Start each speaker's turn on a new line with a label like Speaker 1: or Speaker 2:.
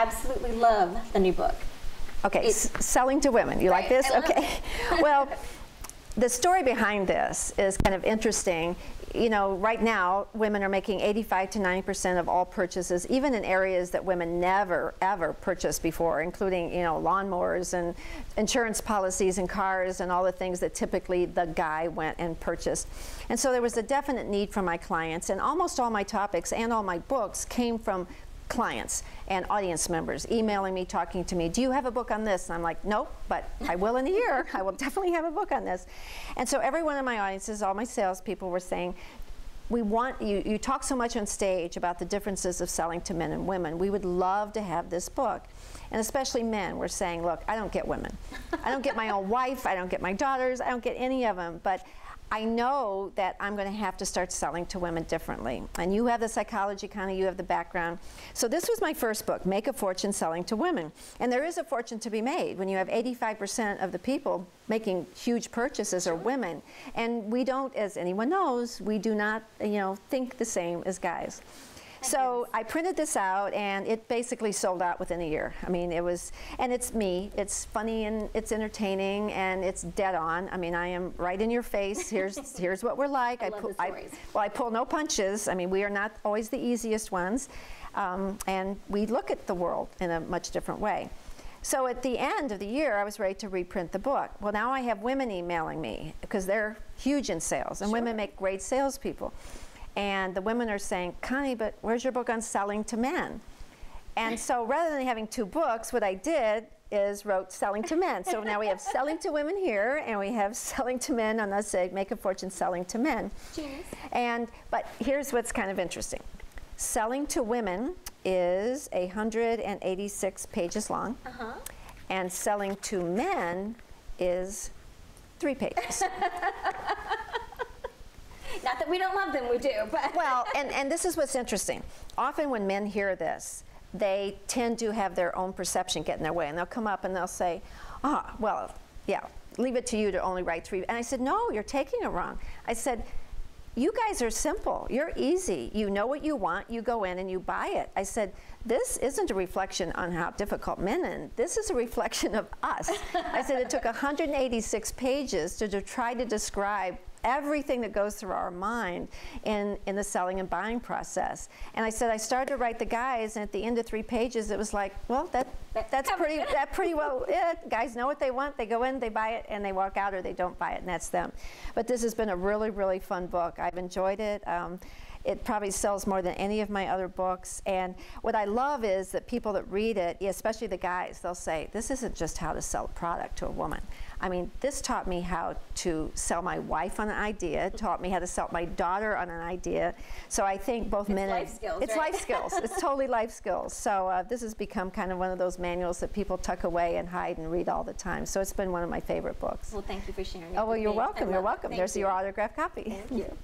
Speaker 1: absolutely love the new book.
Speaker 2: Okay, selling to women. You like this? Okay. Well, the story behind this is kind of interesting. You know, right now, women are making 85 to 90% of all purchases, even in areas that women never, ever purchased before, including, you know, lawnmowers and insurance policies and cars and all the things that typically the guy went and purchased. And so there was a definite need from my clients, and almost all my topics and all my books came from clients and audience members emailing me, talking to me, do you have a book on this? And I'm like, nope, but I will in a year. I will definitely have a book on this. And so every one of my audiences, all my salespeople were saying, we want you, you talk so much on stage about the differences of selling to men and women. We would love to have this book. And especially men were saying, look, I don't get women. I don't get my own wife. I don't get my daughters. I don't get any of them. But I know that I'm going to have to start selling to women differently. And you have the psychology, Connie, you have the background. So this was my first book, Make a Fortune Selling to Women. And there is a fortune to be made when you have 85% of the people making huge purchases are women. And we don't, as anyone knows, we do not, you know, think the same as guys. So I printed this out, and it basically sold out within a year. I mean, it was, and it's me. It's funny and it's entertaining and it's dead on. I mean, I am right in your face. Here's what we're like. I pull no punches. I mean, we are not always the easiest ones, and we look at the world in a much different way. So at the end of the year, I was ready to reprint the book. Well, now I have women emailing me because they're huge in sales, and women make great salespeople. And the women are saying, Connie, but where's your book on selling to men? And so rather than having two books, what I did is wrote Selling to Men. So now we have Selling to Women here, and we have Selling to Men on the side, Make a Fortune Selling to Men. Cheers. But here's what's kind of interesting. Selling to Women is 186 pages long, and Selling to Men is 3 pages.
Speaker 1: Not that we don't love them, we do. But
Speaker 2: well, and this is what's interesting. Often when men hear this, they tend to have their own perception get in their way, and they'll come up and they'll say, well, yeah, leave it to you to only write 3. And I said, no, you're taking it wrong. I said, you guys are simple. You're easy. You know what you want. You go in and you buy it. I said, this isn't a reflection on how difficult men are. This is a reflection of us. I said, it took 186 pages to try to describe everything that goes through our mind in the selling and buying process. And I said, I started to write the guys, and at the end of 3 pages, it was like, well, that's pretty well it. Guys know what they want. They go in, they buy it, and they walk out, or they don't buy it, and that's them. But this has been a really, really fun book. I've enjoyed it. It probably sells more than any of my other books. And what I love is that people that read it, especially the guys, they'll say, this isn't just how to sell a product to a woman. I mean, this taught me how to sell my wife on an idea, taught me how to sell my daughter on an idea. So I think both men and
Speaker 1: life skills,
Speaker 2: it's life skills. It's totally life skills. So this has become kind of one of those manuals that people tuck away and hide and read all the time. So it's been one of my favorite books.
Speaker 1: Well, thank you for sharing it.
Speaker 2: Oh, well, you're welcome. You're welcome.
Speaker 1: There's
Speaker 2: There's your autographed copy.
Speaker 1: Thank you.